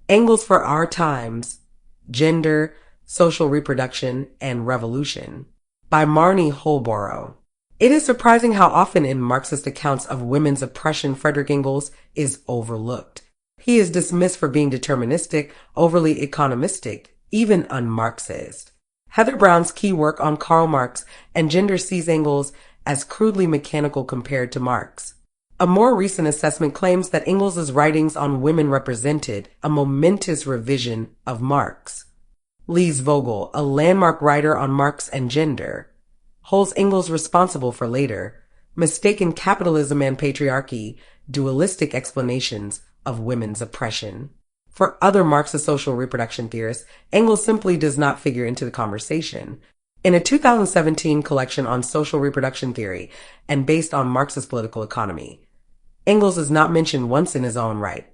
Engels for Our Times, Gender, Social Reproduction, and Revolution, by Marnie Holborow. It is surprising how often in Marxist accounts of women's oppression Frederick Engels is overlooked. He is dismissed for being deterministic, overly economistic, even un-Marxist. Heather Brown's key work on Karl Marx and gender sees Engels as crudely mechanical compared to Marx. A more recent assessment claims that Engels' writings on women represented a momentous revision of Marx. Lise Vogel, a landmark writer on Marx and gender, holds Engels responsible for later, mistaken capitalism-and-patriarchy, dualistic explanations of women's oppression. For other Marxist social reproduction theorists, Engels simply does not figure into the conversation. In a 2017 collection on social reproduction theory and based on Marxist political economy, Engels is not mentioned once in his own right,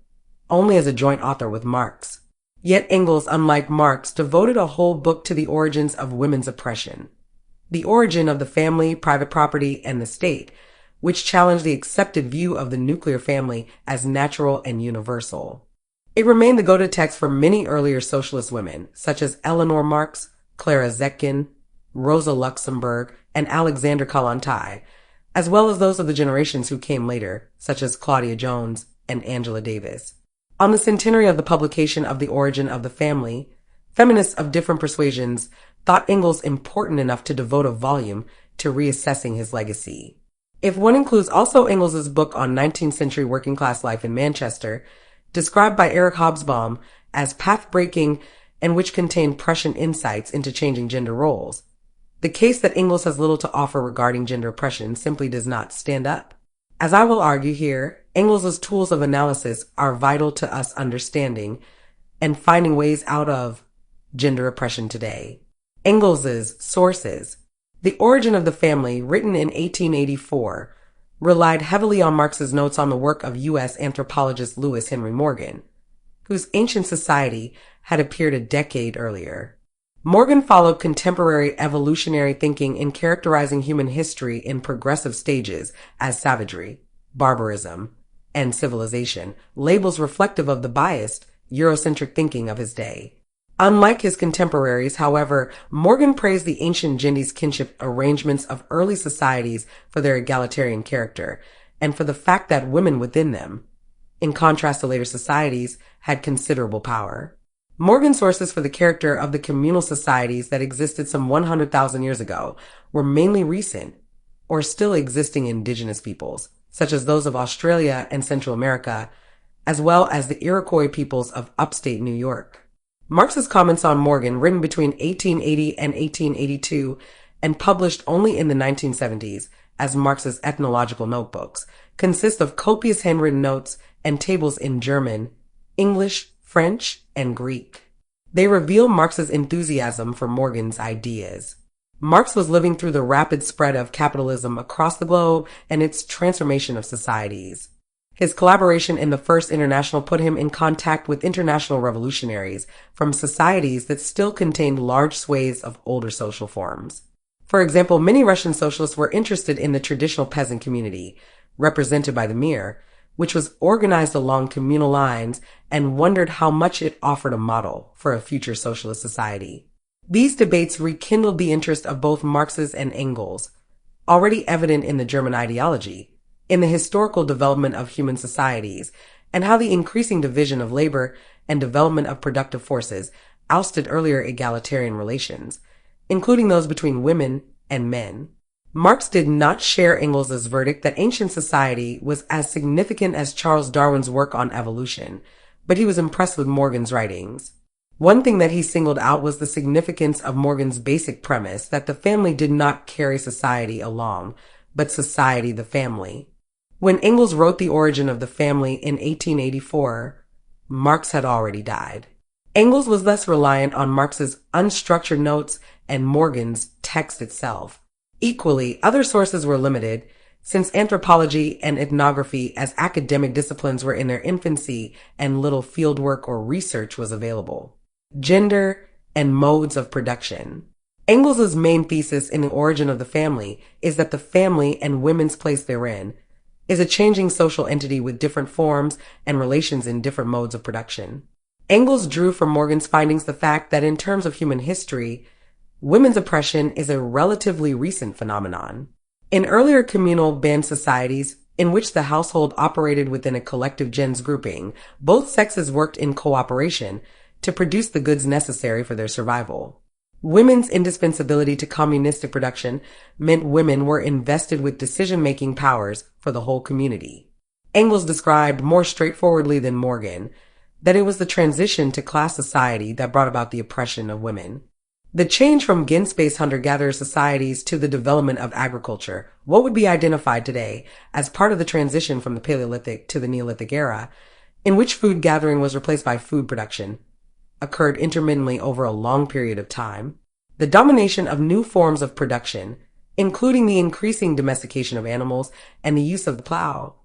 only as a joint author with Marx. Yet Engels, unlike Marx, devoted a whole book to the origins of women's oppression, the origin of the family, private property, and the state, which challenged the accepted view of the nuclear family as natural and universal. It remained the go-to text for many earlier socialist women, such as Eleanor Marx, Clara Zetkin, Rosa Luxemburg, and Alexandra Kollontai, as well as those of the generations who came later, such as Claudia Jones and Angela Davis. On the centenary of the publication of The Origin of the Family, feminists of different persuasions thought Engels important enough to devote a volume to reassessing his legacy. If one includes also Engels' book on 19th century working class life in Manchester, described by Eric Hobsbawm as path-breaking and which contained prescient insights into changing gender roles, the case that Engels has little to offer regarding gender oppression simply does not stand up. As I will argue here, Engels' tools of analysis are vital to us understanding and finding ways out of gender oppression today. Engels' sources. The Origin of the Family, written in 1884, relied heavily on Marx's notes on the work of U.S. anthropologist Lewis Henry Morgan, whose Ancient Society had appeared a decade earlier. Morgan followed contemporary evolutionary thinking in characterizing human history in progressive stages as savagery, barbarism, and civilization, labels reflective of the biased, Eurocentric thinking of his day. Unlike his contemporaries, however, Morgan praised the ancient Gendes kinship arrangements of early societies for their egalitarian character, and for the fact that women within them, in contrast to later societies, had considerable power. Morgan's sources for the character of the communal societies that existed some 100,000 years ago were mainly recent, or still existing indigenous peoples, such as those of Australia and Central America, as well as the Iroquois peoples of upstate New York. Marx's comments on Morgan, written between 1880 and 1882 and published only in the 1970s as Marx's ethnological notebooks, consist of copious handwritten notes and tables in German, English, French, and Greek. They reveal Marx's enthusiasm for Morgan's ideas. Marx was living through the rapid spread of capitalism across the globe and its transformation of societies. His collaboration in the First International put him in contact with international revolutionaries from societies that still contained large swathes of older social forms. For example, many Russian socialists were interested in the traditional peasant community, represented by the Mir, which was organized along communal lines, and wondered how much it offered a model for a future socialist society. These debates rekindled the interest of both Marx's and Engels, already evident in the German ideology, in the historical development of human societies, and how the increasing division of labor and development of productive forces ousted earlier egalitarian relations, including those between women and men. Marx did not share Engels' verdict that ancient society was as significant as Charles Darwin's work on evolution, but he was impressed with Morgan's writings. One thing that he singled out was the significance of Morgan's basic premise that the family did not carry society along, but society the family. When Engels wrote The Origin of the Family in 1884, Marx had already died. Engels was thus reliant on Marx's unstructured notes and Morgan's text itself. Equally, other sources were limited, since anthropology and ethnography as academic disciplines were in their infancy and little fieldwork or research was available. Gender and modes of production. Engels' main thesis in The Origin of the Family is that the family and women's place therein is a changing social entity with different forms and relations in different modes of production. Engels drew from Morgan's findings the fact that in terms of human history, women's oppression is a relatively recent phenomenon. In earlier communal band societies, in which the household operated within a collective gens grouping, both sexes worked in cooperation to produce the goods necessary for their survival. Women's indispensability to communistic production meant women were invested with decision-making powers for the whole community. Engels described more straightforwardly than Morgan that it was the transition to class society that brought about the oppression of women. The change from gens-based hunter-gatherer societies to the development of agriculture, what would be identified today as part of the transition from the Paleolithic to the Neolithic era, in which food gathering was replaced by food production, occurred intermittently over a long period of time. The domination of new forms of production, including the increasing domestication of animals and the use of the plow,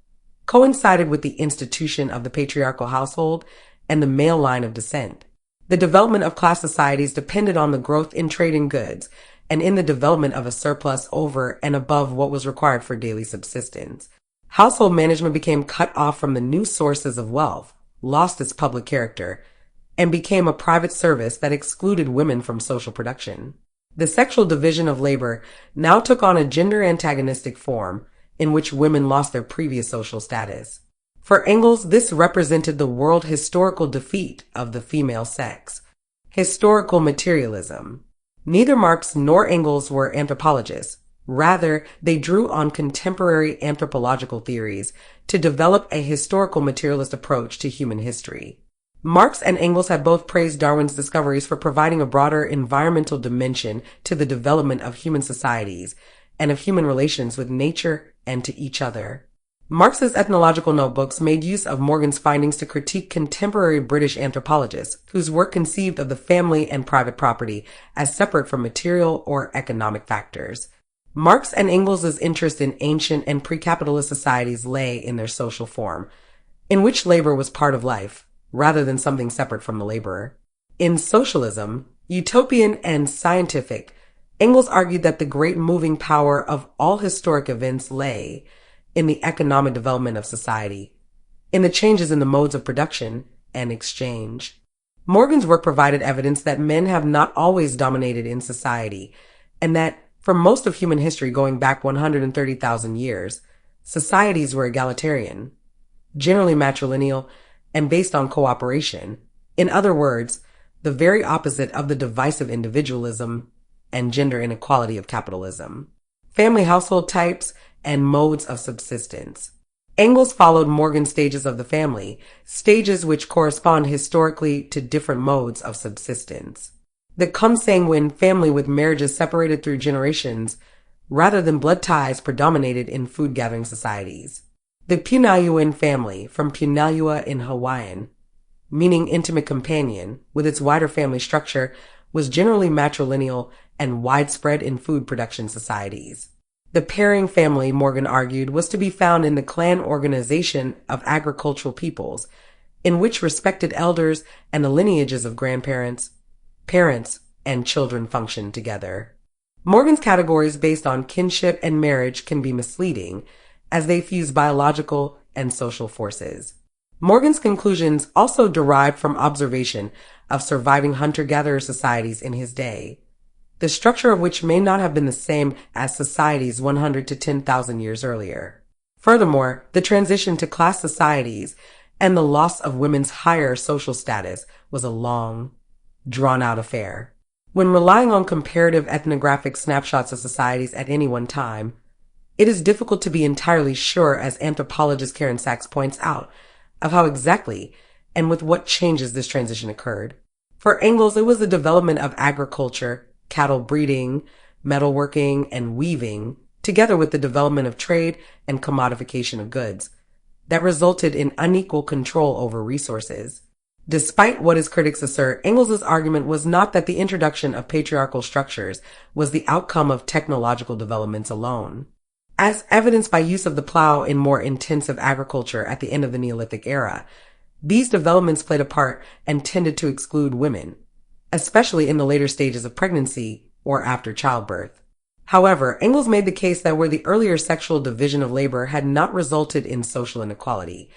coincided with the institution of the patriarchal household and the male line of descent. The development of class societies depended on the growth in trade in goods and in the development of a surplus over and above what was required for daily subsistence. Household management became cut off from the new sources of wealth, lost its public character, and became a private service that excluded women from social production. The sexual division of labor now took on a gender antagonistic form in which women lost their previous social status. For Engels, this represented the world historical defeat of the female sex. Historical materialism. Neither Marx nor Engels were anthropologists. Rather, they drew on contemporary anthropological theories to develop a historical materialist approach to human history. Marx and Engels had both praised Darwin's discoveries for providing a broader environmental dimension to the development of human societies and of human relations with nature and to each other. Marx's ethnological notebooks made use of Morgan's findings to critique contemporary British anthropologists, whose work conceived of the family and private property as separate from material or economic factors. Marx and Engels' interest in ancient and pre-capitalist societies lay in their social form, in which labor was part of life, rather than something separate from the laborer. In socialism, utopian and scientific, Engels argued that the great moving power of all historic events lay in the economic development of society, in the changes in the modes of production and exchange. Morgan's work provided evidence that men have not always dominated in society, and that, for most of human history going back 130,000 years, societies were egalitarian, generally matrilineal, and based on cooperation. In other words, the very opposite of the divisive individualism and gender inequality of capitalism. Family household types and modes of subsistence. Engels followed Morgan's stages of the family, stages which correspond historically to different modes of subsistence. The consanguine family with marriages separated through generations, rather than blood ties, predominated in food-gathering societies. The Punayuan family, from Punalua in Hawaiian, meaning intimate companion, with its wider family structure, was generally matrilineal and widespread in food production societies. The pairing family, Morgan argued, was to be found in the clan organization of agricultural peoples, in which respected elders and the lineages of grandparents, parents, and children functioned together. Morgan's categories based on kinship and marriage can be misleading, as they fuse biological and social forces. Morgan's conclusions also derived from observation of surviving hunter-gatherer societies in his day, the structure of which may not have been the same as societies 100 to 10,000 years earlier. Furthermore, the transition to class societies and the loss of women's higher social status was a long, drawn-out affair. When relying on comparative ethnographic snapshots of societies at any one time, it is difficult to be entirely sure, as anthropologist Karen Sachs points out, of how exactly and with what changes this transition occurred. For Engels, it was the development of agriculture, cattle breeding, metalworking, and weaving, together with the development of trade and commodification of goods, that resulted in unequal control over resources. Despite what his critics assert, Engels' argument was not that the introduction of patriarchal structures was the outcome of technological developments alone. As evidenced by use of the plow in more intensive agriculture at the end of the Neolithic era, these developments played a part and tended to exclude women, especially in the later stages of pregnancy or after childbirth. However, Engels made the case that where the earlier sexual division of labor had not resulted in social inequality,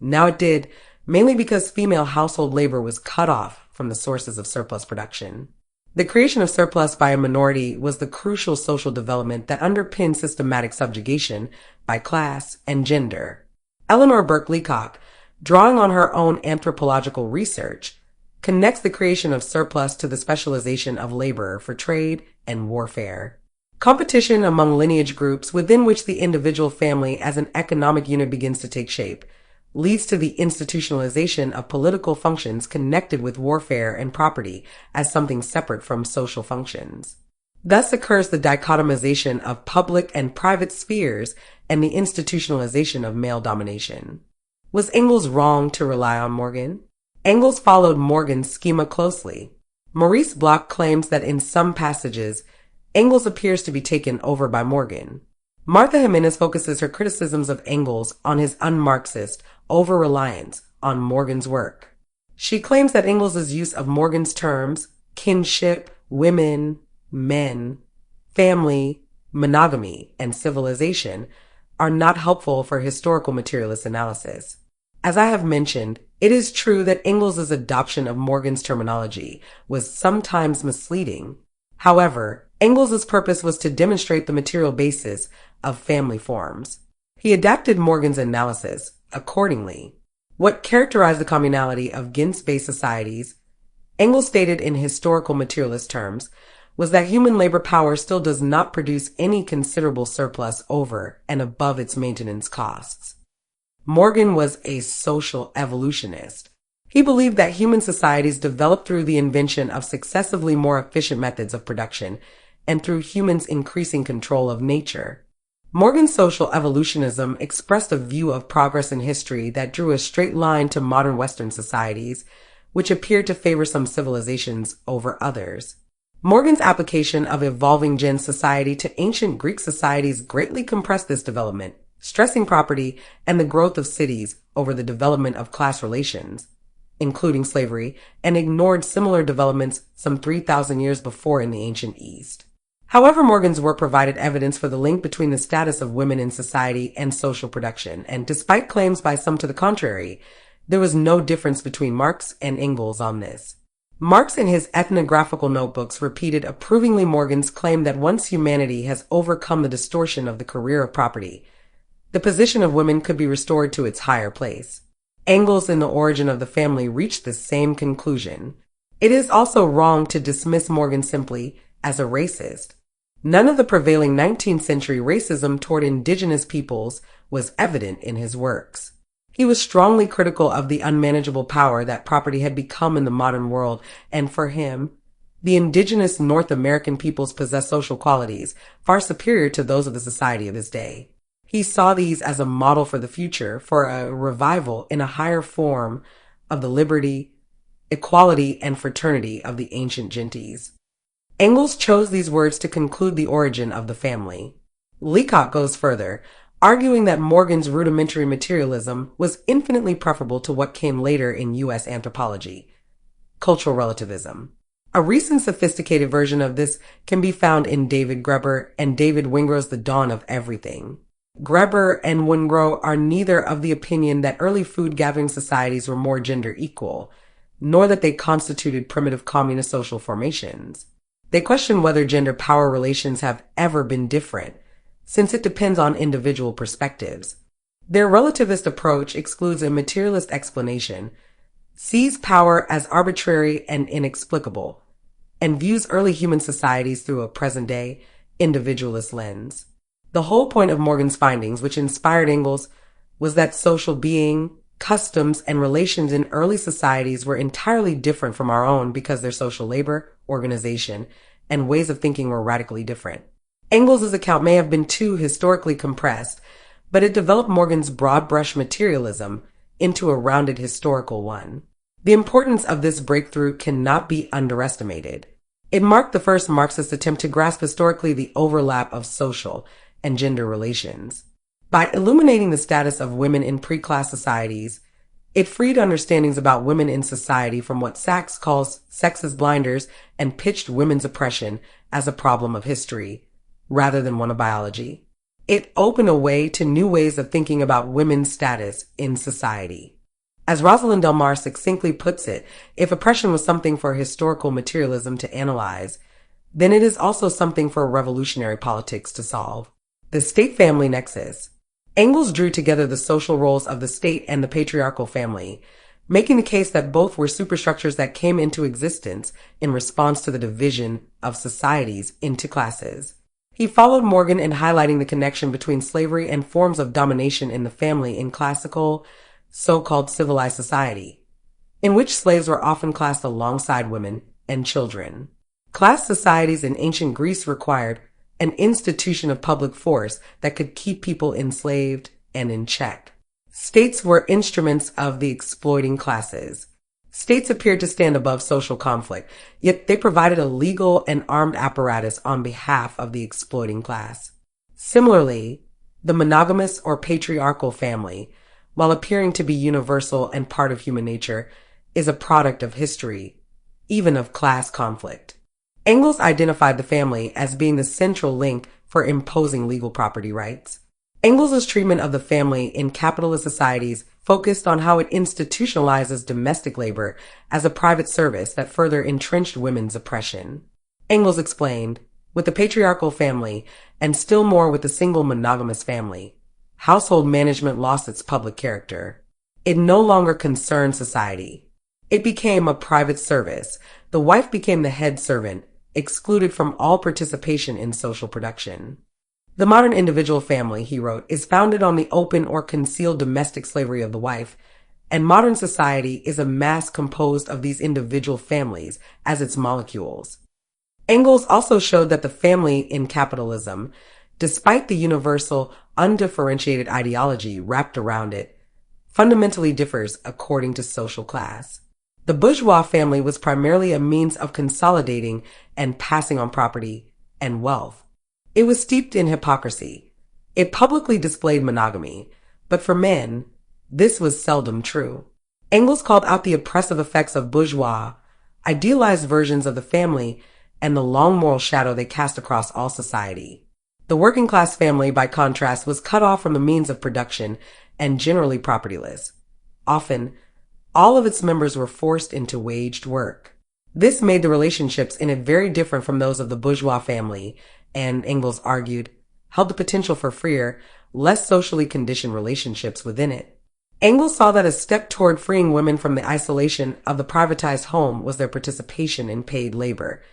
now it did, mainly because female household labor was cut off from the sources of surplus production. The creation of surplus by a minority was the crucial social development that underpinned systematic subjugation by class and gender. Eleanor Burke Leacock, drawing on her own anthropological research, connects the creation of surplus to the specialization of labor for trade and warfare. Competition among lineage groups within which the individual family as an economic unit begins to take shape leads to the institutionalization of political functions connected with warfare and property as something separate from social functions. Thus occurs the dichotomization of public and private spheres and the institutionalization of male domination. Was Engels wrong to rely on Morgan? Engels followed Morgan's schema closely. Maurice Bloch claims that in some passages, Engels appears to be taken over by Morgan. Martha Jimenez focuses her criticisms of Engels on his un-Marxist over-reliance on Morgan's work. She claims that Engels' use of Morgan's terms, kinship, women, men, family, monogamy, and civilization, are not helpful for historical materialist analysis. As I have mentioned, it is true that Engels' adoption of Morgan's terminology was sometimes misleading. However, Engels' purpose was to demonstrate the material basis of family forms. He adapted Morgan's analysis accordingly. What characterized the communality of Gens-based societies, Engels stated in historical materialist terms, was that human labor power still does not produce any considerable surplus over and above its maintenance costs. Morgan was a social evolutionist. He believed that human societies developed through the invention of successively more efficient methods of production and through humans' increasing control of nature. Morgan's social evolutionism expressed a view of progress in history that drew a straight line to modern Western societies, which appeared to favor some civilizations over others. Morgan's application of evolving gens society to ancient Greek societies greatly compressed this development, stressing property and the growth of cities over the development of class relations, including slavery, and ignored similar developments some 3,000 years before in the ancient East. However, Morgan's work provided evidence for the link between the status of women in society and social production, and despite claims by some to the contrary, there was no difference between Marx and Engels on this. Marx in his ethnographical notebooks repeated approvingly Morgan's claim that once humanity has overcome the distortion of the career of property, the position of women could be restored to its higher place. Engels in The Origin of the Family reached the same conclusion. It is also wrong to dismiss Morgan simply as a racist. None of the prevailing 19th century racism toward indigenous peoples was evident in his works. He was strongly critical of the unmanageable power that property had become in the modern world, and for him, the indigenous North American peoples possessed social qualities far superior to those of the society of his day. He saw these as a model for the future, for a revival in a higher form of the liberty, equality, and fraternity of the ancient gentes. Engels chose these words to conclude The Origin of the Family. Leacock goes further, arguing that Morgan's rudimentary materialism was infinitely preferable to what came later in U.S. anthropology, cultural relativism. A recent sophisticated version of this can be found in David Graeber and David Wingro's The Dawn of Everything. Graeber and Wingro are neither of the opinion that early food-gathering societies were more gender equal, nor that they constituted primitive communist social formations. They question whether gender power relations have ever been different, since it depends on individual perspectives. Their relativist approach excludes a materialist explanation, sees power as arbitrary and inexplicable, and views early human societies through a present-day, individualist lens. The whole point of Morgan's findings, which inspired Engels, was that social being, customs, and relations in early societies were entirely different from our own because their social labor, organization, and ways of thinking were radically different. Engels' account may have been too historically compressed, but it developed Morgan's broad-brush materialism into a rounded historical one. The importance of this breakthrough cannot be underestimated. It marked the first Marxist attempt to grasp historically the overlap of social and gender relations. By illuminating the status of women in pre-class societies, it freed understandings about women in society from what Sachs calls sexist blinders and pitched women's oppression as a problem of history, rather than one of biology. It opened a way to new ways of thinking about women's status in society. As Rosalind Del Mar succinctly puts it, if oppression was something for historical materialism to analyze, then it is also something for revolutionary politics to solve. The state-family nexus. Engels drew together the social roles of the state and the patriarchal family, making the case that both were superstructures that came into existence in response to the division of societies into classes. He followed Morgan in highlighting the connection between slavery and forms of domination in the family in classical, so-called civilized society, in which slaves were often classed alongside women and children. Class societies in ancient Greece required an institution of public force that could keep people enslaved and in check. States were instruments of the exploiting classes. States appeared to stand above social conflict, yet they provided a legal and armed apparatus on behalf of the exploiting class. Similarly, the monogamous or patriarchal family, while appearing to be universal and part of human nature, is a product of history, even of class conflict. Engels identified the family as being the central link for imposing legal property rights. Engels' treatment of the family in capitalist societies focused on how it institutionalizes domestic labor as a private service that further entrenched women's oppression. Engels explained, with the patriarchal family, and still more with the single monogamous family, household management lost its public character. It no longer concerned society. It became a private service. The wife became the head servant, excluded from all participation in social production. The modern individual family, he wrote, is founded on the open or concealed domestic slavery of the wife, and modern society is a mass composed of these individual families as its molecules. Engels also showed that the family in capitalism, despite the universal, undifferentiated ideology wrapped around it, fundamentally differs according to social class. The bourgeois family was primarily a means of consolidating and passing on property and wealth. It was steeped in hypocrisy. It publicly displayed monogamy, but for men, this was seldom true. Engels called out the oppressive effects of bourgeois, idealized versions of the family, and the long moral shadow they cast across all society. The working class family, by contrast, was cut off from the means of production and generally propertyless. Often, all of its members were forced into waged work. This made the relationships in it very different from those of the bourgeois family, and Engels argued, held the potential for freer, less socially conditioned relationships within it. Engels saw that a step toward freeing women from the isolation of the privatized home was their participation in paid labor,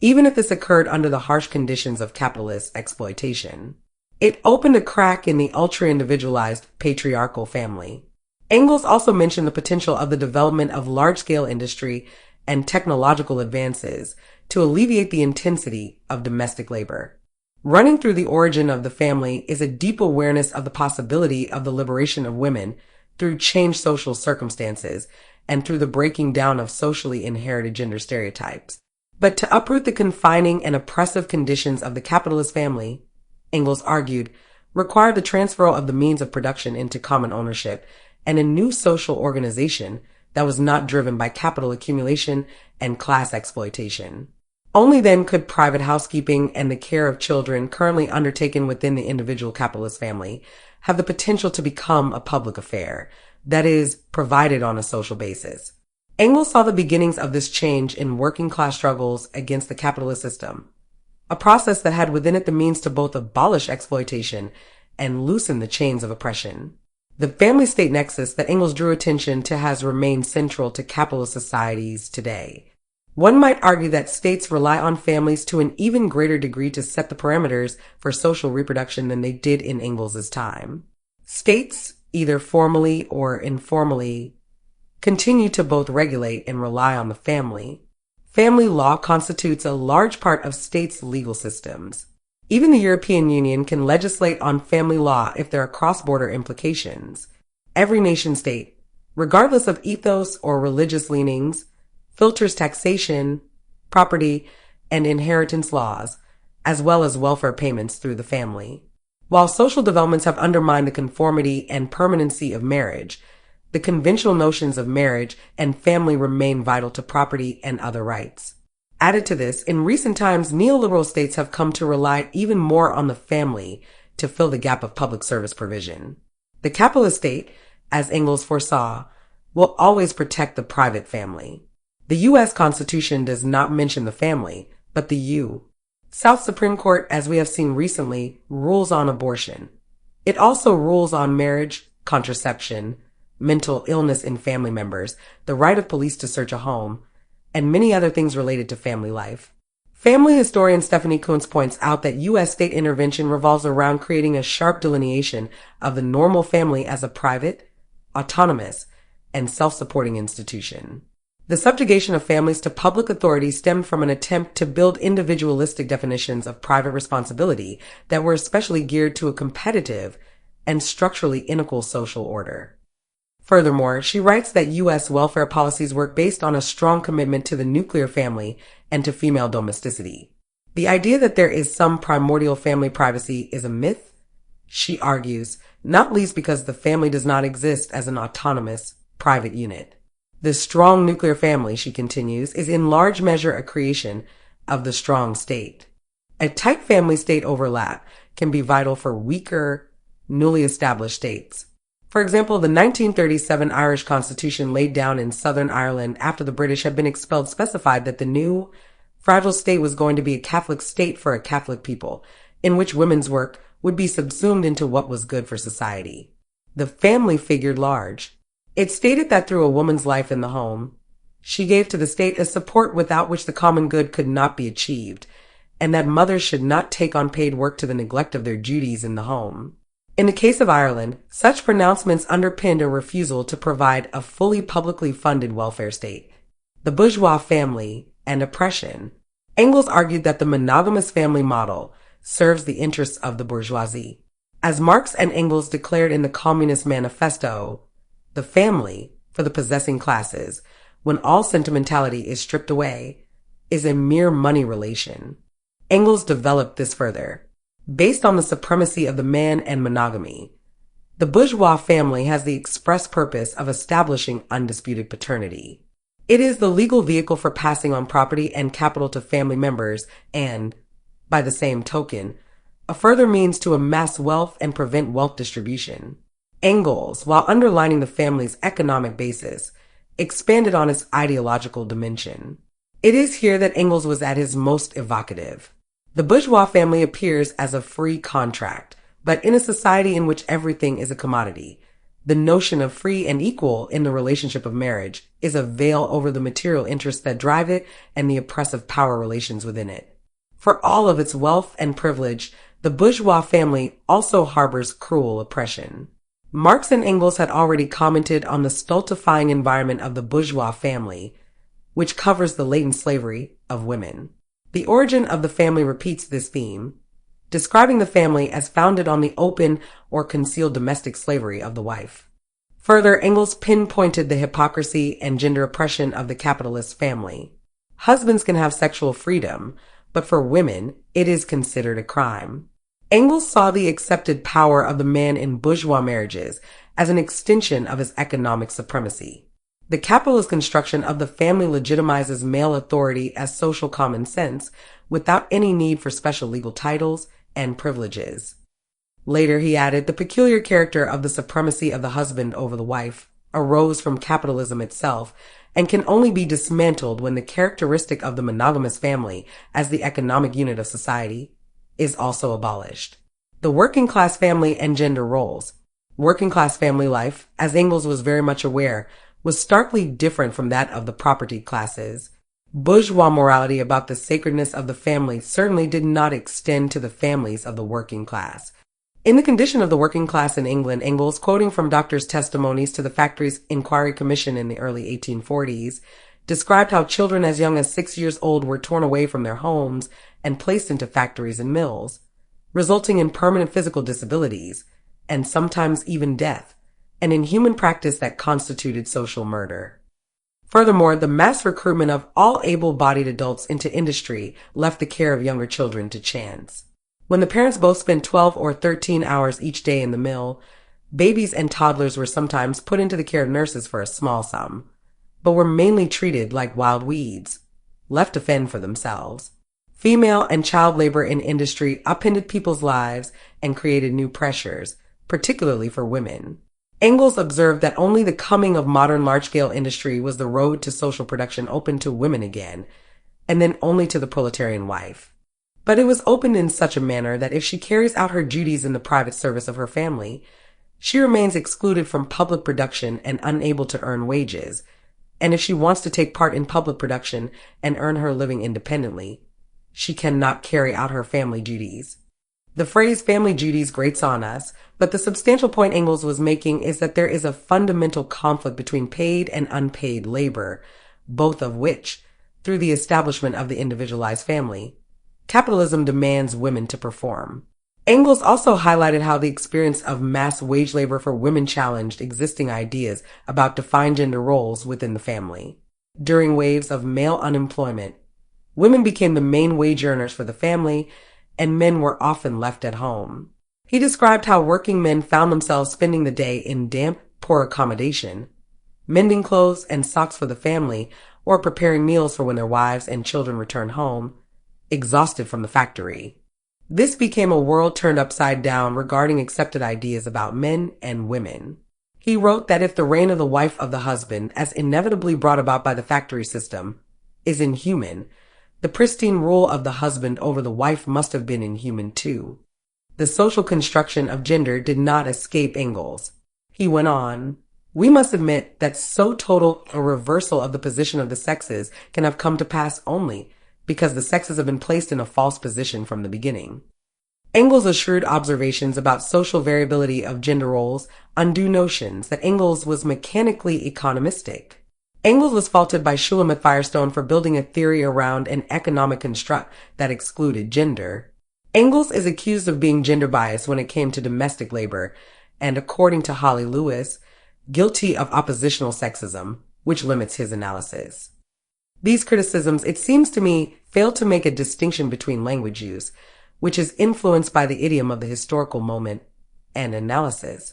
even if this occurred under the harsh conditions of capitalist exploitation. It opened a crack in the ultra-individualized patriarchal family. Engels also mentioned the potential of the development of large-scale industry and technological advances to alleviate the intensity of domestic labor. Running through the origin of the family is a deep awareness of the possibility of the liberation of women through changed social circumstances and through the breaking down of socially inherited gender stereotypes. But to uproot the confining and oppressive conditions of the capitalist family, Engels argued, required the transfer of the means of production into common ownership and a new social organization that was not driven by capital accumulation and class exploitation. Only then could private housekeeping and the care of children currently undertaken within the individual capitalist family have the potential to become a public affair, that is, provided on a social basis. Engels saw the beginnings of this change in working class struggles against the capitalist system, a process that had within it the means to both abolish exploitation and loosen the chains of oppression. The family-state nexus that Engels drew attention to has remained central to capitalist societies today. One might argue that states rely on families to an even greater degree to set the parameters for social reproduction than they did in Engels' time. States, either formally or informally, continue to both regulate and rely on the family. Family law constitutes a large part of states' legal systems. Even the European Union can legislate on family law if there are cross-border implications. Every nation-state, regardless of ethos or religious leanings, filters taxation, property, and inheritance laws, as well as welfare payments through the family. While social developments have undermined the conformity and permanency of marriage, the conventional notions of marriage and family remain vital to property and other rights. Added to this, in recent times, neoliberal states have come to rely even more on the family to fill the gap of public service provision. The capitalist state, as Engels foresaw, will always protect the private family. The U.S. Constitution does not mention the family, but the South Supreme Court, as we have seen recently, rules on abortion. It also rules on marriage, contraception, mental illness in family members, the right of police to search a home, and many other things related to family life. Family historian Stephanie Kuntz points out that U.S. state intervention revolves around creating a sharp delineation of the normal family as a private, autonomous, and self-supporting institution. The subjugation of families to public authority stemmed from an attempt to build individualistic definitions of private responsibility that were especially geared to a competitive and structurally unequal social order. Furthermore, she writes that U.S. welfare policies work based on a strong commitment to the nuclear family and to female domesticity. The idea that there is some primordial family privacy is a myth, she argues, not least because the family does not exist as an autonomous, private unit. The strong nuclear family, she continues, is in large measure a creation of the strong state. A tight family-state overlap can be vital for weaker, newly established states. For example, the 1937 Irish Constitution laid down in Southern Ireland after the British had been expelled specified that the new, fragile state was going to be a Catholic state for a Catholic people, in which women's work would be subsumed into what was good for society. The family figured large. It stated that through a woman's life in the home, she gave to the state a support without which the common good could not be achieved, and that mothers should not take on paid work to the neglect of their duties in the home. In the case of Ireland, such pronouncements underpinned a refusal to provide a fully publicly funded welfare state. The bourgeois family and oppression. Engels argued that the monogamous family model serves the interests of the bourgeoisie. As Marx and Engels declared in the Communist Manifesto, the family, for the possessing classes, when all sentimentality is stripped away, is a mere money relation. Engels developed this further. Based on the supremacy of the man and monogamy, the bourgeois family has the express purpose of establishing undisputed paternity. It is the legal vehicle for passing on property and capital to family members and, by the same token, a further means to amass wealth and prevent wealth distribution. Engels, while underlining the family's economic basis, expanded on its ideological dimension. It is here that Engels was at his most evocative. The bourgeois family appears as a free contract, but in a society in which everything is a commodity, the notion of free and equal in the relationship of marriage is a veil over the material interests that drive it and the oppressive power relations within it. For all of its wealth and privilege, the bourgeois family also harbors cruel oppression. Marx and Engels had already commented on the stultifying environment of the bourgeois family, which covers the latent slavery of women. The origin of the family repeats this theme, describing the family as founded on the open or concealed domestic slavery of the wife. Further, Engels pinpointed the hypocrisy and gender oppression of the capitalist family. Husbands can have sexual freedom, but for women, it is considered a crime. Engels saw the accepted power of the man in bourgeois marriages as an extension of his economic supremacy. The capitalist construction of the family legitimizes male authority as social common sense without any need for special legal titles and privileges. Later, he added, the peculiar character of the supremacy of the husband over the wife arose from capitalism itself and can only be dismantled when the characteristic of the monogamous family as the economic unit of society is also abolished. The working class family and gender roles. Working class family life, as Engels was very much aware, was starkly different from that of the property classes. Bourgeois morality about the sacredness of the family certainly did not extend to the families of the working class. In The Condition of the Working Class in England, Engels, quoting from doctors' testimonies to the Factories Inquiry Commission in the early 1840s, described how children as young as 6 years old were torn away from their homes and placed into factories and mills, resulting in permanent physical disabilities, and sometimes even death, an inhuman practice that constituted social murder. Furthermore, the mass recruitment of all able-bodied adults into industry left the care of younger children to chance. When the parents both spent 12 or 13 hours each day in the mill, babies and toddlers were sometimes put into the care of nurses for a small sum, but were mainly treated like wild weeds, left to fend for themselves. Female and child labor in industry upended people's lives and created new pressures, particularly for women. Engels observed that only the coming of modern large-scale industry was the road to social production open to women again, and then only to the proletarian wife. But it was opened in such a manner that if she carries out her duties in the private service of her family, she remains excluded from public production and unable to earn wages, and if she wants to take part in public production and earn her living independently, she cannot carry out her family duties. The phrase family duties grates on us, but the substantial point Engels was making is that there is a fundamental conflict between paid and unpaid labor, both of which, through the establishment of the individualized family, capitalism demands women to perform. Engels also highlighted how the experience of mass wage labor for women challenged existing ideas about defined gender roles within the family. During waves of male unemployment, women became the main wage earners for the family, and men were often left at home. He described how working men found themselves spending the day in damp, poor accommodation, mending clothes and socks for the family, or preparing meals for when their wives and children returned home, exhausted from the factory. This became a world turned upside down regarding accepted ideas about men and women. He wrote that if the reign of the wife of the husband, as inevitably brought about by the factory system, is inhuman, the pristine rule of the husband over the wife must have been inhuman too. The social construction of gender did not escape Engels. He went on, "We must admit that so total a reversal of the position of the sexes can have come to pass only because the sexes have been placed in a false position from the beginning." Engels' shrewd observations about social variability of gender roles undo notions that Engels was mechanically economistic. Engels was faulted by Shulamith Firestone for building a theory around an economic construct that excluded gender. Engels is accused of being gender biased when it came to domestic labor, and according to Holly Lewis, guilty of oppositional sexism, which limits his analysis. These criticisms, it seems to me, fail to make a distinction between language use, which is influenced by the idiom of the historical moment, and analysis.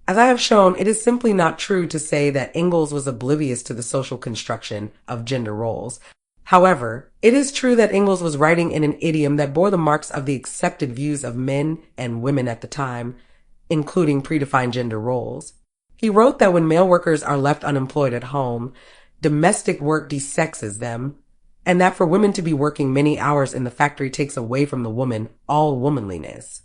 As I have shown, it is simply not true to say that Engels was oblivious to the social construction of gender roles. However, it is true that Engels was writing in an idiom that bore the marks of the accepted views of men and women at the time, including predefined gender roles. He wrote that when male workers are left unemployed at home, domestic work desexes them, and that for women to be working many hours in the factory takes away from the woman all womanliness.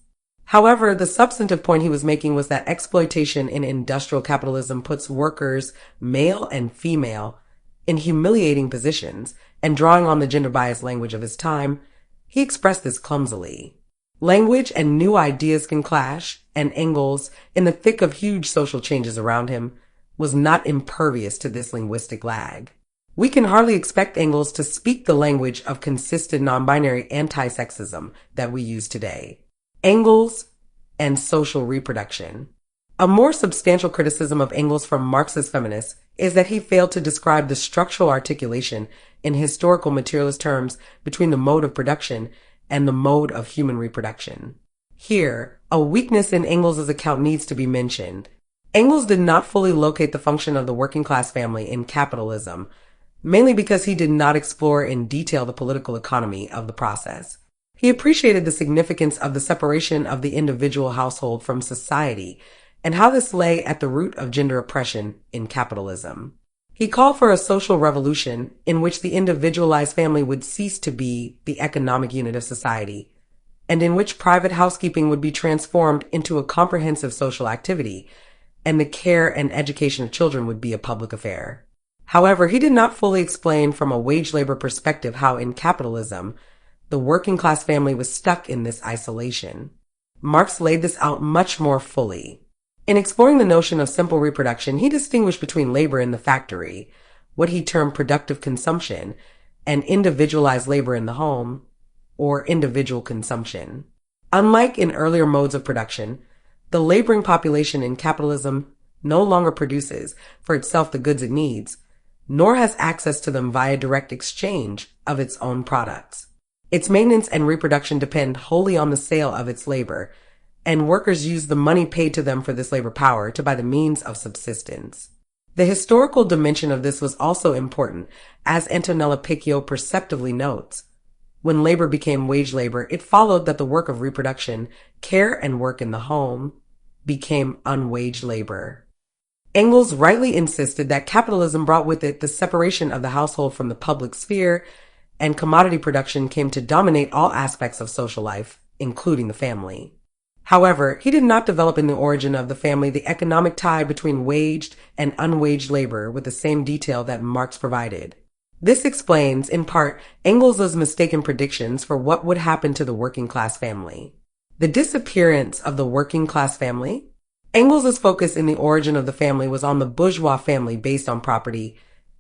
However, the substantive point he was making was that exploitation in industrial capitalism puts workers, male and female, in humiliating positions, and drawing on the gender-biased language of his time, he expressed this clumsily. Language and new ideas can clash, and Engels, in the thick of huge social changes around him, was not impervious to this linguistic lag. We can hardly expect Engels to speak the language of consistent non-binary anti-sexism that we use today. Engels and social reproduction. A more substantial criticism of Engels from Marxist feminists is that he failed to describe the structural articulation in historical materialist terms between the mode of production and the mode of human reproduction. Here, a weakness in Engels' account needs to be mentioned. Engels did not fully locate the function of the working class family in capitalism, mainly because he did not explore in detail the political economy of the process. He appreciated the significance of the separation of the individual household from society and how this lay at the root of gender oppression in capitalism. He called for a social revolution in which the individualized family would cease to be the economic unit of society, and in which private housekeeping would be transformed into a comprehensive social activity, and the care and education of children would be a public affair. However, he did not fully explain from a wage labor perspective how in capitalism, the working class family was stuck in this isolation. Marx laid this out much more fully. In exploring the notion of simple reproduction, he distinguished between labor in the factory, what he termed productive consumption, and individualized labor in the home, or individual consumption. Unlike in earlier modes of production, the laboring population in capitalism no longer produces for itself the goods it needs, nor has access to them via direct exchange of its own products. Its maintenance and reproduction depend wholly on the sale of its labor, and workers use the money paid to them for this labor power to buy the means of subsistence. The historical dimension of this was also important, as Antonella Picchio perceptively notes. When labor became wage labor, it followed that the work of reproduction, care and work in the home, became unwaged labor. Engels rightly insisted that capitalism brought with it the separation of the household from the public sphere, and commodity production came to dominate all aspects of social life, including the family. However, he did not develop in the origin of the family the economic tie between waged and unwaged labor with the same detail that Marx provided. This explains, in part, Engels' mistaken predictions for what would happen to the working class family. The disappearance of the working class family? Engels' focus in the origin of the family was on the bourgeois family based on property,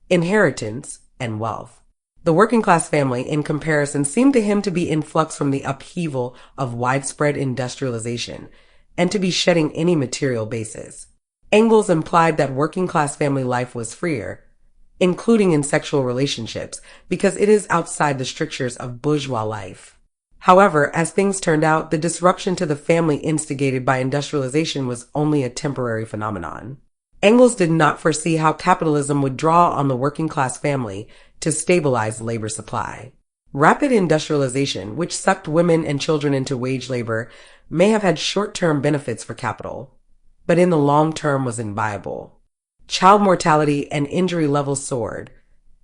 inheritance, and wealth. The working class family, in comparison, seemed to him to be in flux from the upheaval of widespread industrialization and to be shedding any material basis. Engels implied that working class family life was freer, including in sexual relationships, because it is outside the strictures of bourgeois life. However, as things turned out, the disruption to the family instigated by industrialization was only a temporary phenomenon. Engels did not foresee how capitalism would draw on the working class family to stabilize labor supply. Rapid industrialization, which sucked women and children into wage labor, may have had short-term benefits for capital, but in the long term was inviable. Child mortality and injury levels soared.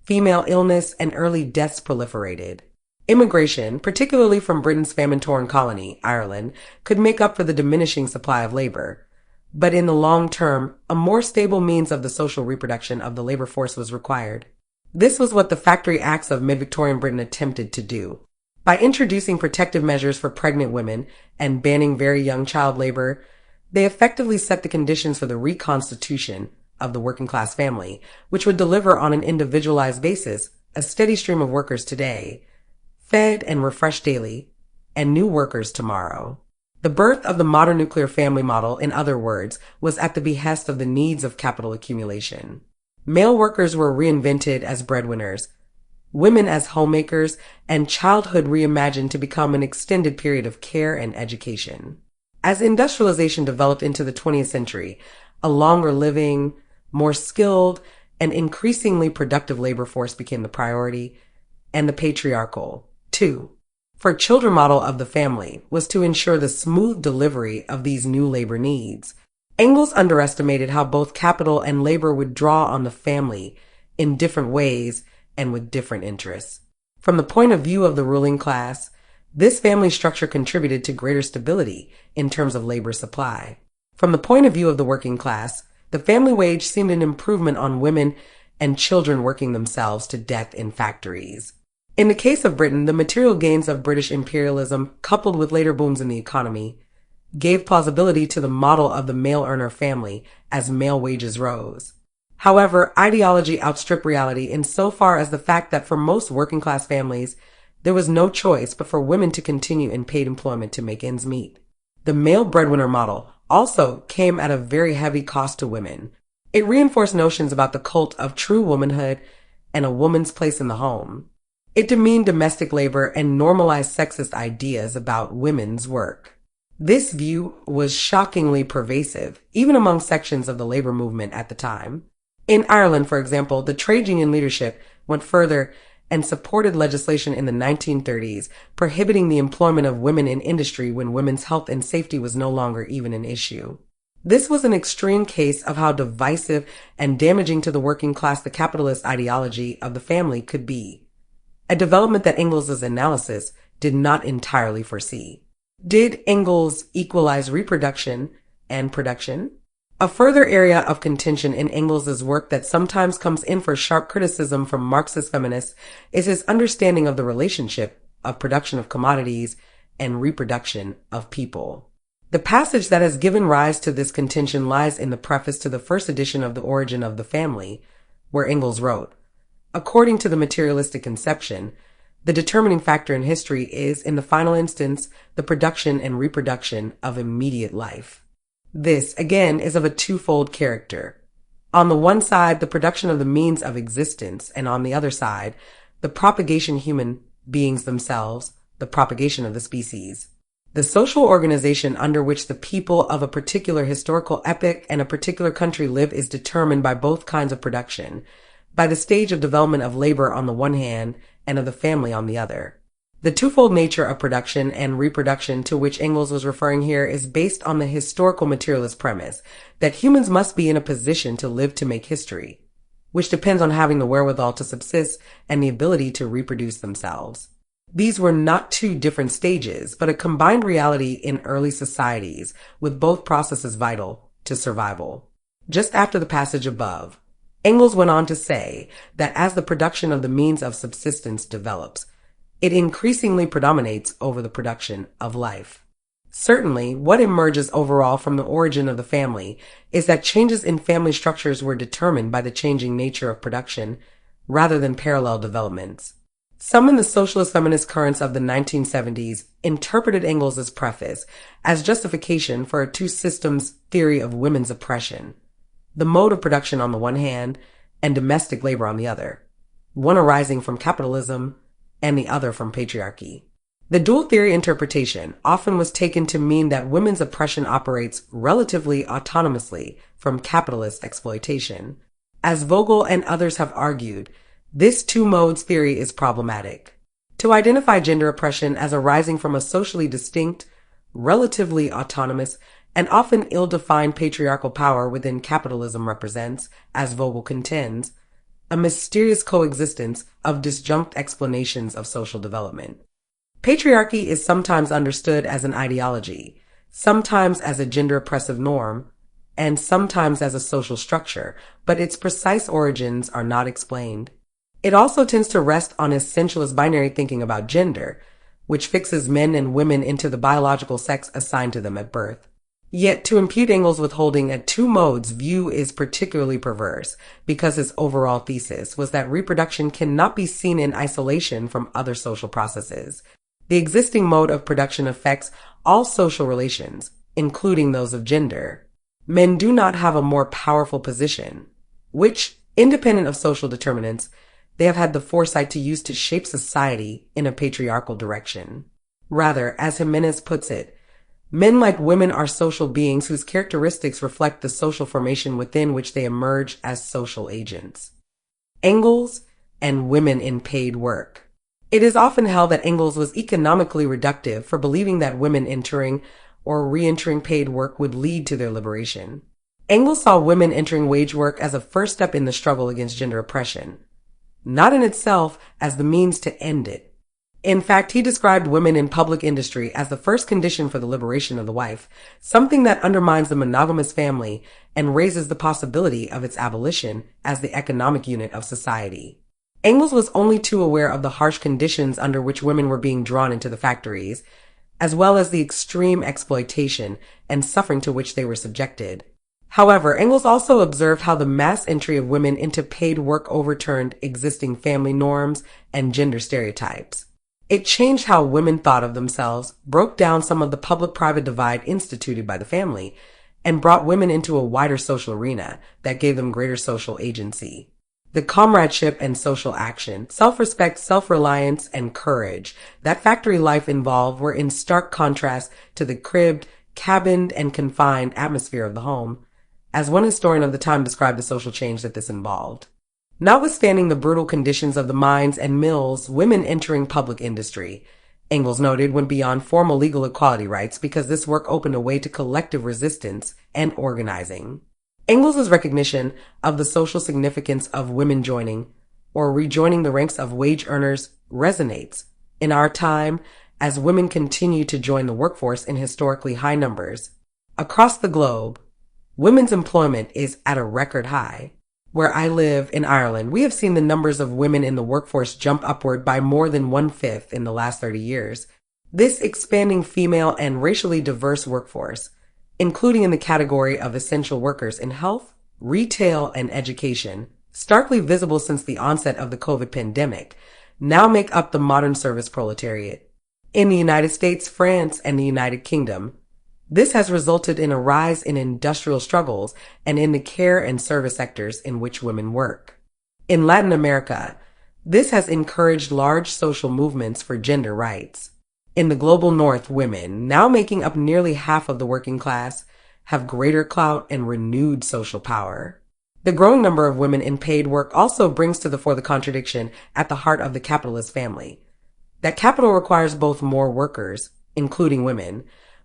Female illness and early deaths proliferated. Immigration, particularly from Britain's famine-torn colony, Ireland, could make up for the diminishing supply of labor. But in the long term, a more stable means of the social reproduction of the labor force was required. This was what the Factory Acts of mid-Victorian Britain attempted to do. By introducing protective measures for pregnant women and banning very young child labor, they effectively set the conditions for the reconstitution of the working class family, which would deliver on an individualized basis a steady stream of workers today, fed and refreshed daily, and new workers tomorrow. The birth of the modern nuclear family model, in other words, was at the behest of the needs of capital accumulation. Male workers were reinvented as breadwinners, women as homemakers, and childhood reimagined to become an extended period of care and education. As industrialization developed into the 20th century, a longer living, more skilled, and increasingly productive labor force became the priority, and the patriarchal, too, for children model of the family was to ensure the smooth delivery of these new labor needs. Engels underestimated how both capital and labor would draw on the family in different ways and with different interests. From the point of view of the ruling class, this family structure contributed to greater stability in terms of labor supply. From the point of view of the working class, the family wage seemed an improvement on women and children working themselves to death in factories. In the case of Britain, the material gains of British imperialism, coupled with later booms in the economy, gave plausibility to the model of the male earner family as male wages rose. However, ideology outstripped reality insofar as the fact that for most working class families, there was no choice but for women to continue in paid employment to make ends meet. The male breadwinner model also came at a very heavy cost to women. It reinforced notions about the cult of true womanhood and a woman's place in the home. It demeaned domestic labor and normalized sexist ideas about women's work. This view was shockingly pervasive, even among sections of the labor movement at the time. In Ireland, for example, the trade union leadership went further and supported legislation in the 1930s prohibiting the employment of women in industry when women's health and safety was no longer even an issue. This was an extreme case of how divisive and damaging to the working class the capitalist ideology of the family could be, a development that Engels' analysis did not entirely foresee. Did Engels equalize reproduction and production? A further area of contention in Engels' work that sometimes comes in for sharp criticism from Marxist feminists is his understanding of the relationship of production of commodities and reproduction of people. The passage that has given rise to this contention lies in the preface to the first edition of The Origin of the Family, where Engels wrote, "According to the materialistic conception, the determining factor in history is, in the final instance, the production and reproduction of immediate life." This, again, is of a twofold character. On the one side, the production of the means of existence, and on the other side, the propagation human beings themselves, the propagation of the species. The social organization under which the people of a particular historical epoch and a particular country live is determined by both kinds of production, by the stage of development of labor on the one hand and of the family on the other. The twofold nature of production and reproduction to which Engels was referring here is based on the historical materialist premise that humans must be in a position to live to make history, which depends on having the wherewithal to subsist and the ability to reproduce themselves. These were not two different stages, but a combined reality in early societies, with both processes vital to survival. Just after the passage above, Engels went on to say that as the production of the means of subsistence develops, it increasingly predominates over the production of life. Certainly, what emerges overall from the origin of the family is that changes in family structures were determined by the changing nature of production rather than parallel developments. Some in the socialist feminist currents of the 1970s interpreted Engels' preface as justification for a two-systems theory of women's oppression, the mode of production on the one hand and domestic labor on the other, one arising from capitalism and the other from patriarchy. The dual theory interpretation often was taken to mean that women's oppression operates relatively autonomously from capitalist exploitation. As Vogel and others have argued, this two-modes theory is problematic. To identify gender oppression as arising from a socially distinct, relatively autonomous, and often ill-defined patriarchal power within capitalism represents, as Vogel contends, a mysterious coexistence of disjunct explanations of social development. Patriarchy is sometimes understood as an ideology, sometimes as a gender-oppressive norm, and sometimes as a social structure, but its precise origins are not explained. It also tends to rest on essentialist binary thinking about gender, which fixes men and women into the biological sex assigned to them at birth. Yet, to impute Engels with holding a two-modes view is particularly perverse, because his overall thesis was that reproduction cannot be seen in isolation from other social processes. The existing mode of production affects all social relations, including those of gender. Men do not have a more powerful position, which, independent of social determinants, they have had the foresight to use to shape society in a patriarchal direction. Rather, as Jimenez puts it, men like women are social beings whose characteristics reflect the social formation within which they emerge as social agents. Engels and women in paid work. It is often held that Engels was economically reductive for believing that women entering or re-entering paid work would lead to their liberation. Engels saw women entering wage work as a first step in the struggle against gender oppression, not in itself as the means to end it. In fact, he described women in public industry as the first condition for the liberation of the wife, something that undermines the monogamous family and raises the possibility of its abolition as the economic unit of society. Engels was only too aware of the harsh conditions under which women were being drawn into the factories, as well as the extreme exploitation and suffering to which they were subjected. However, Engels also observed how the mass entry of women into paid work overturned existing family norms and gender stereotypes. It changed how women thought of themselves, broke down some of the public-private divide instituted by the family, and brought women into a wider social arena that gave them greater social agency. The comradeship and social action, self-respect, self-reliance, and courage that factory life involved were in stark contrast to the cribbed, cabined, and confined atmosphere of the home, as one historian of the time described the social change that this involved. Notwithstanding the brutal conditions of the mines and mills, women entering public industry, Engels noted, went beyond formal legal equality rights because this work opened a way to collective resistance and organizing. Engels' recognition of the social significance of women joining or rejoining the ranks of wage earners resonates in our time as women continue to join the workforce in historically high numbers. Across the globe, women's employment is at a record high. Where I live in Ireland, we have seen the numbers of women in the workforce jump upward by more than 1/5 in the last 30 years. This expanding female and racially diverse workforce, including in the category of essential workers in health, retail, and education, starkly visible since the onset of the COVID pandemic, now make up the modern service proletariat. In the United States, France, and the United Kingdom, this has resulted in a rise in industrial struggles and in the care and service sectors in which women work. In Latin America, this has encouraged large social movements for gender rights. In the global north, women, now making up nearly half of the working class, have greater clout and renewed social power. The growing number of women in paid work also brings to the fore the contradiction at the heart of the capitalist family. that capital requires both more workers, including women,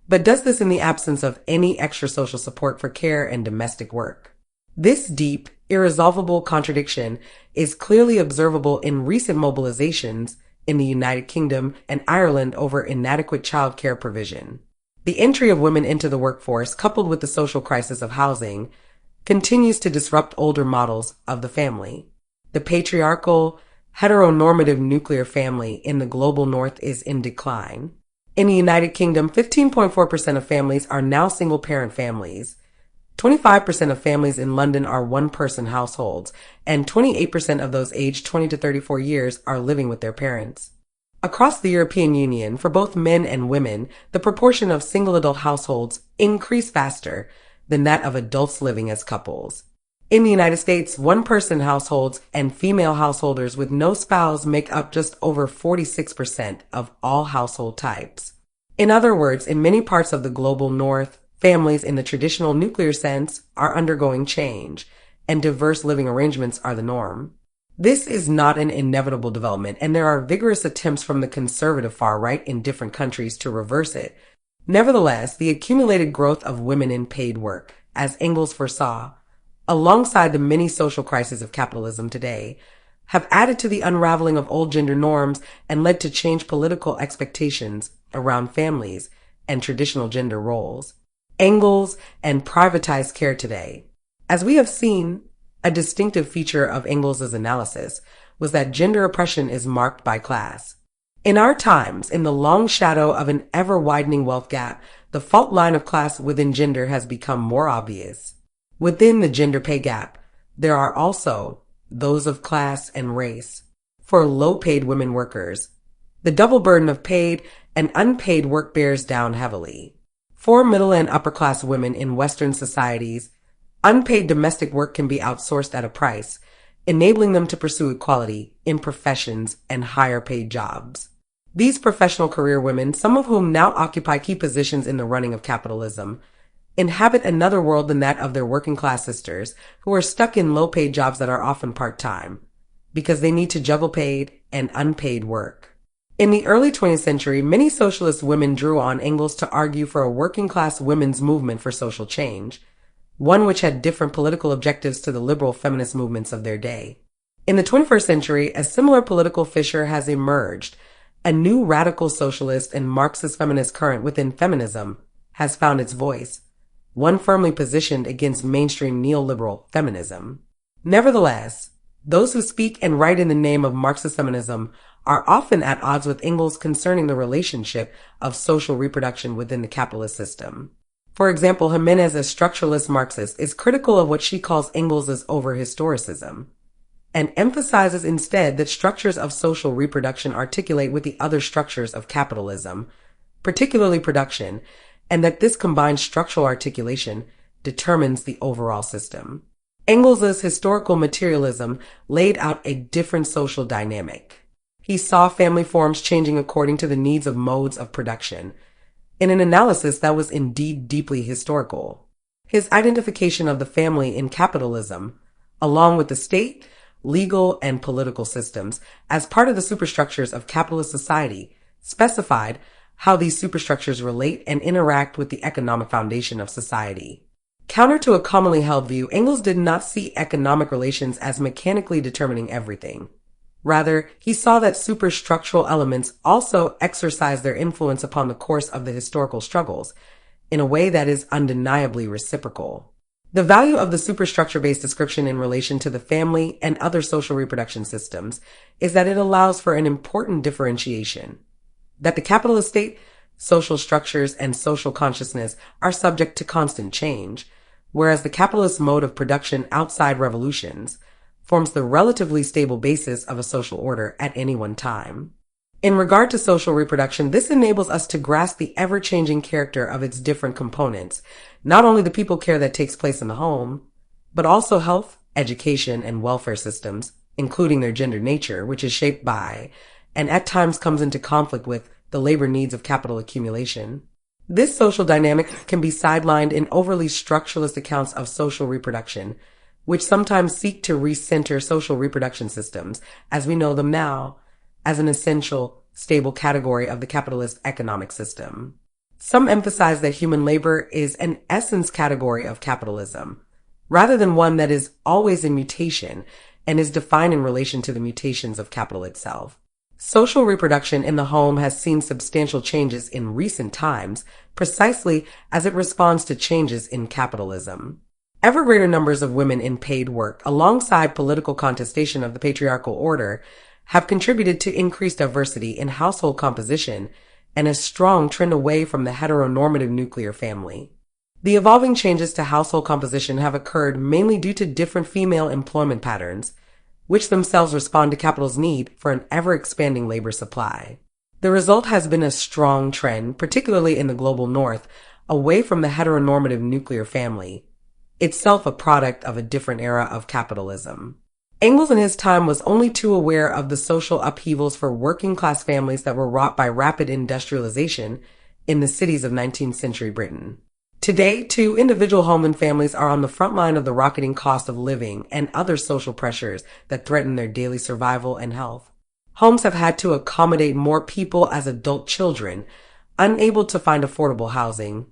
but does this in the absence of any extra social support for care and domestic work. This deep, irresolvable contradiction is clearly observable in recent mobilizations in the United Kingdom and Ireland over inadequate childcare provision. The entry of women into the workforce, coupled with the social crisis of housing, continues to disrupt older models of the family. The patriarchal, heteronormative nuclear family in the global north is in decline. In the United Kingdom, 15.4% of families are now single-parent families. 25% of families in London are one-person households, and 28% of those aged 20 to 34 years are living with their parents. Across the European Union, for both men and women, the proportion of single adult households increased faster than that of adults living as couples. In the United States, one-person households and female householders with no spouse make up just over 46% of all household types. In other words, in many parts of the global north, families in the traditional nuclear sense are undergoing change, and diverse living arrangements are the norm. This is not an inevitable development, and there are vigorous attempts from the conservative far right in different countries to reverse it. Nevertheless, the accumulated growth of women in paid work, as Engels foresaw, alongside the many social crises of capitalism today, have added to the unraveling of old gender norms and led to changed political expectations around families and traditional gender roles. Engels and privatized care today. As we have seen, a distinctive feature of Engels' analysis was that gender oppression is marked by class. In our times, in the long shadow of an ever-widening wealth gap, the fault line of class within gender has become more obvious. Within the gender pay gap, there are also those of class and race. For low-paid women workers, the double burden of paid and unpaid work bears down heavily. For middle and upper-class women in Western societies, unpaid domestic work can be outsourced at a price, enabling them to pursue equality in professions and higher-paid jobs. These professional career women, some of whom now occupy key positions in the running of capitalism, inhabit another world than that of their working-class sisters, who are stuck in low-paid jobs that are often part-time, because they need to juggle paid and unpaid work. In the early 20th century, many socialist women drew on Engels to argue for a working-class women's movement for social change, one which had different political objectives to the liberal feminist movements of their day. In the 21st century, a similar political fissure has emerged. A new radical socialist and Marxist feminist current within feminism has found its voice, one firmly positioned against mainstream neoliberal feminism. Nevertheless, those who speak and write in the name of Marxist feminism are often at odds with Engels concerning the relationship of social reproduction within the capitalist system. For example, Jimenez, a structuralist Marxist, is critical of what she calls Engels' overhistoricism, and emphasizes instead that structures of social reproduction articulate with the other structures of capitalism, particularly production, and that this combined structural articulation determines the overall system. Engels' historical materialism laid out a different social dynamic. He saw family forms changing according to the needs of modes of production, in an analysis that was indeed deeply historical. His identification of the family in capitalism, along with the state, legal, and political systems, as part of the superstructures of capitalist society, specified how these superstructures relate and interact with the economic foundation of society. Counter to a commonly held view, Engels did not see economic relations as mechanically determining everything. Rather, he saw that superstructural elements also exercise their influence upon the course of the historical struggles in a way that is undeniably reciprocal. The value of the superstructure-based description in relation to the family and other social reproduction systems is that it allows for an important differentiation, that the capitalist state, social structures, and social consciousness are subject to constant change, whereas the capitalist mode of production outside revolutions forms the relatively stable basis of a social order at any one time. In regard to social reproduction, this enables us to grasp the ever-changing character of its different components, not only the people care that takes place in the home, but also health, education, and welfare systems, including their gender nature, which is shaped by, and at times comes into conflict with, the labor needs of capital accumulation. This social dynamic can be sidelined in overly structuralist accounts of social reproduction, which sometimes seek to recenter social reproduction systems, as we know them now, as an essential stable category of the capitalist economic system. Some emphasize that human labor is an essence category of capitalism, rather than one that is always in mutation and is defined in relation to the mutations of capital itself. Social reproduction in the home has seen substantial changes in recent times, precisely as it responds to changes in capitalism. Ever greater numbers of women in paid work, alongside political contestation of the patriarchal order, have contributed to increased diversity in household composition and a strong trend away from the heteronormative nuclear family. The evolving changes to household composition have occurred mainly due to different female employment patterns, which themselves respond to capital's need for an ever-expanding labor supply. The result has been a strong trend, particularly in the global north, away from the heteronormative nuclear family, itself a product of a different era of capitalism. Engels in his time was only too aware of the social upheavals for working-class families that were wrought by rapid industrialization in the cities of 19th century Britain. Today, too, individual home and families are on the front line of the rocketing cost of living and other social pressures that threaten their daily survival and health. Homes have had to accommodate more people as adult children, unable to find affordable housing,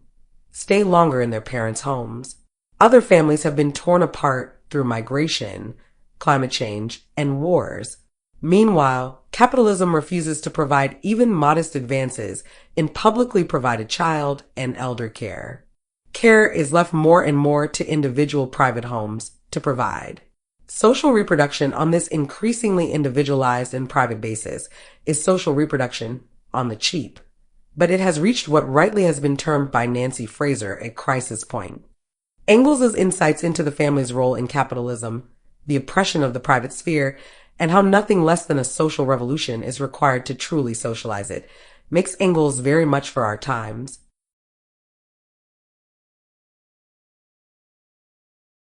stay longer in their parents' homes. Other families have been torn apart through migration, climate change, and wars. Meanwhile, capitalism refuses to provide even modest advances in publicly provided child and elder care. Care is left more and more to individual private homes to provide. Social reproduction on this increasingly individualized and private basis is social reproduction on the cheap, but it has reached what rightly has been termed by Nancy Fraser a crisis point. Engels' insights into the family's role in capitalism, the oppression of the private sphere, and how nothing less than a social revolution is required to truly socialize it, makes Engels very much for our times.